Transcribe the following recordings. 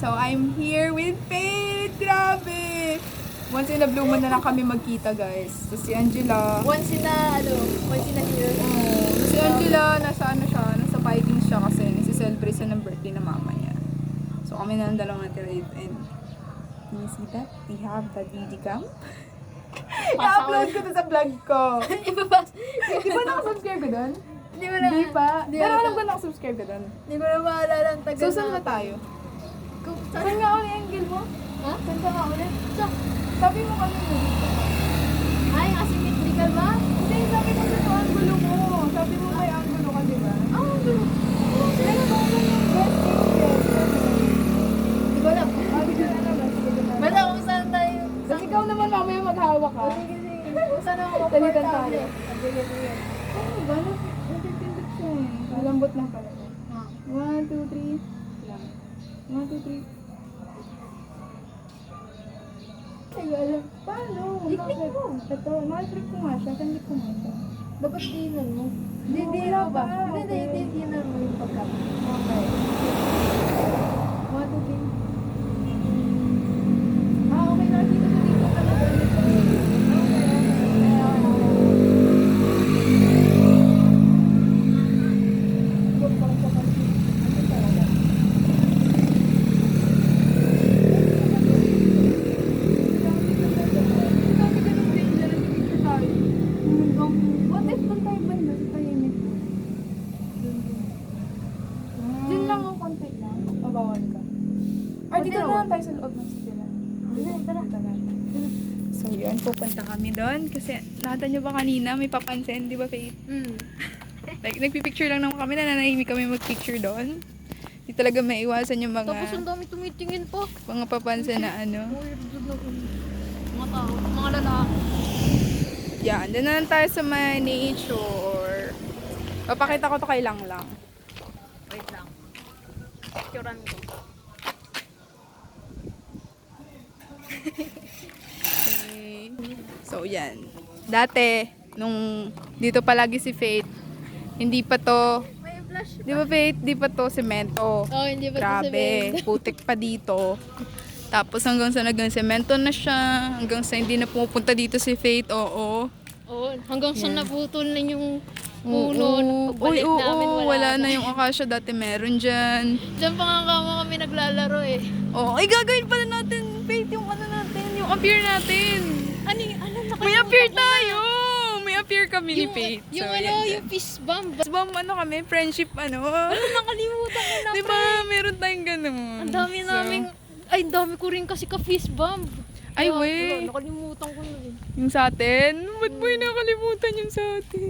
So, I'm here with Faith! Grabe! Once in a blue moon na lang kami magkita, guys. So, si Angela... Once in a year. Si Angela, nasa nasa Vikings siya kasi nisi-celebrate siya ng birthday ng mama niya. So, kami na ang dalawang natira dito. And, can you see that? We have the DD cam. I-upload ko to sa vlog ko. Ibabas. Di ba nakasubscribe ka doon? Hindi mo na. Hindi pa. Di Pero ata. alam ko nakasubscribe ka doon. Hindi ko na maalala ang tagal. So, saan na tayo? Saan nga ulit ang angle mo? Ha? Saan ka nga ulit? Sa? Sabi mo kami mo dito. Ay, asymmetrical ba? Hindi, sabi mo sa angulo mo. Sabi mo may angulo ka, di ba? Ah, gulo. Pero kung ano yung best Hindi ko alam. Basta kung saan tayo. Kasi ikaw naman mamaya maghawak ka. Sige, sige. Kung saan ako Salitan komportable. tayo. Sige, sige. Ano ba? Natitindot siya eh. Malambot lang pala. Ha? 1, 2, 3. Lang. 1, 2, 3. Ay, alam. Paano? Iklik mo. Ito, nakiklik ko nga siya. Kandik ko nga siya. Dapat dinan mo. Hindi, Didira wala ba? pa. Hindi, Okay. dinan mo yung pagkap. Okay. 1, 2, 3. Ah, okay. Nakikita ko dito talaga. What if doon tayo banda sa tahimik? Diyan lang ang konti lang. Mabawal ka. Or dito na lang tayo sa loob ng sila. Tara. So yun, pupunta kami doon. Kasi nakita nyo ba kanina, may papansin, di ba Faith? Like, nagpipicture lang naman kami, nananahimik kami magpicture doon. Di talaga maiwasan yung Tapos ang mga dami tumitingin po. papansin na ano. Mga tao, mga lalaki. Yan, doon na lang tayo sa may nature. Papakita ko to kay Lang Lang. Wait lang. Picturean ko. Okay. So, yan. Dati, nung dito palagi si Faith, hindi pa to, May flash. di ba Faith, di pa to semento. Oh, hindi ba ito Grabe, putik pa dito. Tapos hanggang sa naging semento na siya, hanggang sa hindi na pumupunta dito si Faith, oo. Oo, hanggang sa Yeah. naputol na yung Oo. puno. Uy, Pagbalik oo, namin, wala na yung akasya, dati meron dyan. Diyan pa nga kami naglalaro eh. Oo, ay gagawin pala natin, Faith, yung ano natin, yung appear natin. Ano yung, May appear tayo! May appear kami ni Faith. Yung So, ano, yan. yung fist bump. Tapos ba, ano kami, friendship, ano? Nakalimutan ko na. Di ba, meron tayong ganun. Ang dami So, naming, ay, ang dami ko rin kasi ka fist bump. Ay, Kaya, we. wala, nakalimutan ko na eh. Yung sa atin? Ba't mo yung nakalimutan yung sa atin?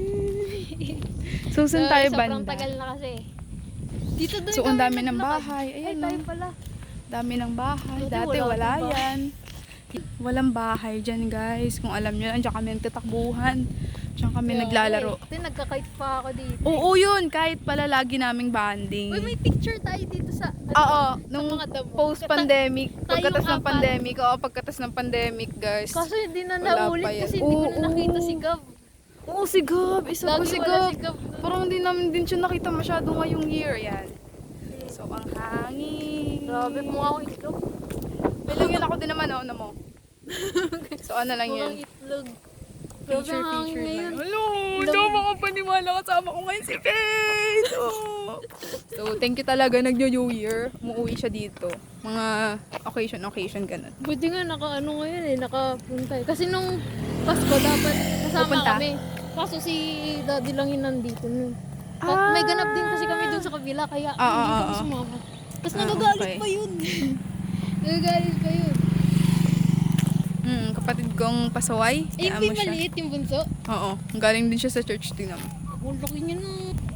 So, saan tayo Sobrang banda? tagal na kasi. Dito doon So, ang dami ng naglakad. bahay. Ay, Ayan, tayo no? pala. Dami ng bahay. Dati Dati wala wala akong bahay. yan. Walang bahay dyan, guys. Kung alam nyo, andyan kami nagtatakbuhan. Diyan kami Kaya, naglalaro. Ito, nagkakite pa ako dito. Oo, yun. Kahit pala lagi naming banding. Uy, may picture tayo dito sa, Oo, nung mga damo. post-pandemic, pagkatas ng apat. pandemic, oo, pagkatas ng pandemic, guys. Kaso hindi na Wala naulit pa yan. kasi hindi ko na Oo. nakita si Gab. Oo, si Gab. Isa pa Lagi si wala Gab. si Gab. Parang hindi namin din siya nakita masyado ngayong year. Yan. So, ang hangin. Grabe, mukha akong itlog. May lang yun ako din naman, ano mo. So, ano lang Mukhang yun. itlog. Grabe ang hangin ngayon. Hello, hindi ako makapaniwala kasama ko ngayon si Faith. Oh. So, thank you talaga. Nag-New Year. Umuwi siya dito. Mga occasion, ganun. Buti nga naka-ano ngayon eh, nakapunta eh. Kasi nung Pasko dapat kasama Pupunta? kami. Kaso si Daddy lang yun nandito nun. May ganap din kasi kami dun sa kabila, kaya hindi kami sumama. Tapos nagagalit okay. pa yun. Nagagalit pa yun. Kapatid kong pasaway. Eh, Kaya yung mo siya. maliit yung bunso. Oo, galing din siya sa church. Tingnan mo. Ang laki niya na.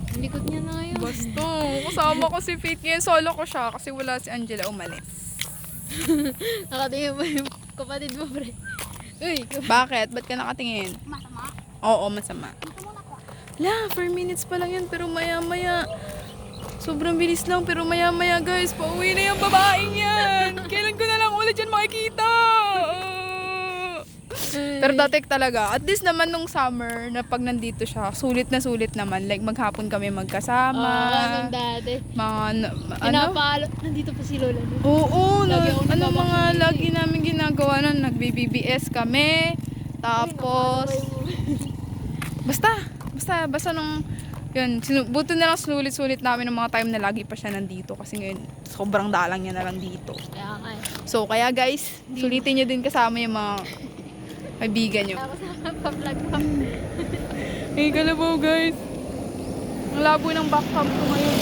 Ang likod niya na yun. Basta, kasama ko si Faith ngayon. Solo ko siya kasi wala si Angela umalis. Nakatingin mo yung kapatid mo, pre. Uy, Bakit? Ba't ka nakatingin? masama. Oo, masama. La, 4 minutes pa lang yan pero maya-maya. Sobrang bilis lang pero maya-maya guys, pauwi na yung babaeng yan. Kailan ko na lang ulit yan makikita? Pero dati talaga, at least naman nung summer, na pag nandito siya, sulit na sulit naman. Like, maghapon kami magkasama. Anong dati. Mga, Nandito pa si Lola. No? Oo, Lagi ako lagi namin ginagawa nun. Nag-BBS kami. Tapos, basta nung, yun, buto na lang sulit-sulit namin ng mga time na lagi pa siya nandito. Kasi ngayon, sobrang dalang niya na lang dito. Kaya nga eh. So, kaya guys, sulitin niyo din kasama yung mga kaibigan niyo. Tapos pa-vlog pa. Hey, kalabaw guys. Ang labo ng backcam ko ngayon.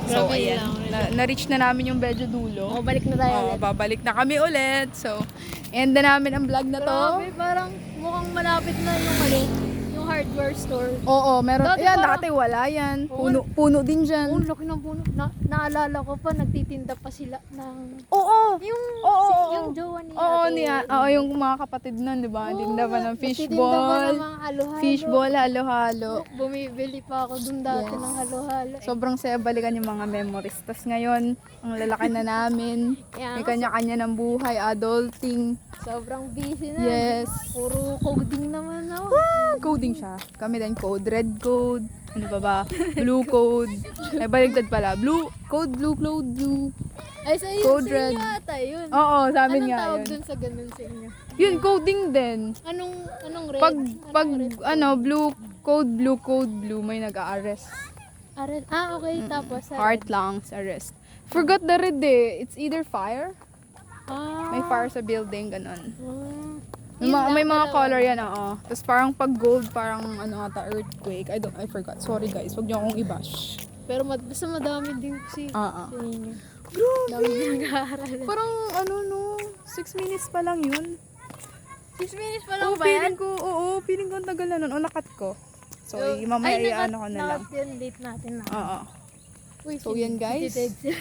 So, Grabe ayan. lang. Na-reach na namin yung medyo dulo. Balik na tayo Oo, ulit. babalik na kami ulit. So, end na namin ang vlog na to. Grabe, parang mukhang malapit na yung hardware store. Oo, meron. Dati Yan, parang- dati wala yan. Oo. Puno din dyan. Oh, laki ng puno. Naalala ko pa, nagtitinda pa sila ng... Oo. Yung jowa ni ate. Oo, yung mga kapatid nun, di ba? Tinda pa ng nagtitinda pa fishball. ng mga halo-halo. Fishball, halo-halo. Bumibili pa ako dun dati Yes. ng halo-halo. Sobrang saya balikan yung mga memories. Tapos ngayon, ang lalaki na namin. Kaya May nga, kanya-kanya ng buhay, adulting. sobrang busy na. Yes. Puro coding naman ako. Coding siya. Kami din code. Red code. Ano pa ba? Blue code. Ay, baligtad pala. Blue code, blue code, blue. Ay, sa Code inyo red. ata yun. Oo, sa amin Anong nga tawag yun. dun sa ganun sa inyo? Yun, coding din. Anong red? Pag Anong red? blue code, blue, may nag-a-arrest. Red. Okay. Tapos sa Heart lungs, arrest. Forgot the red eh. It's either fire. May fire sa building, ganun. May mga color yan, oo. Tapos parang pag gold, parang ano ata, earthquake. I forgot. Sorry guys, wag niyo akong i-bash. Pero basta madami din kasi Ah. sa inyo. Grabe. Dami din nag-aaral. Parang ano no, 6 minutes pa lang yun. 6 minutes pa lang Oo, ba yan? feeling ko ang tagal na nun. O, nakat ko. So, mamaya i-ano ko na lang. Yung date natin na. Oo. Uy, So, yan, guys. si Ted sila.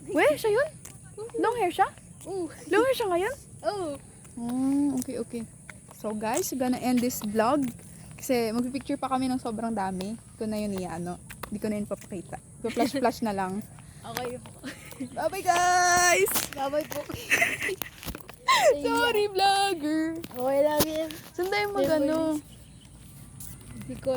Weh, siya yun? Long hair siya? Oo. Long hair siya ngayon? Oo. Okay. So, guys, we're gonna end this vlog. Kasi magpipicture pa kami ng sobrang dami. Ko na yun Hindi ko na yun papakita. Flash na lang. Okay po. Bye-bye, guys! Bye-bye po. Sorry, vlogger! Okay lang yan. Saan tayo mag-ano? Hindi ko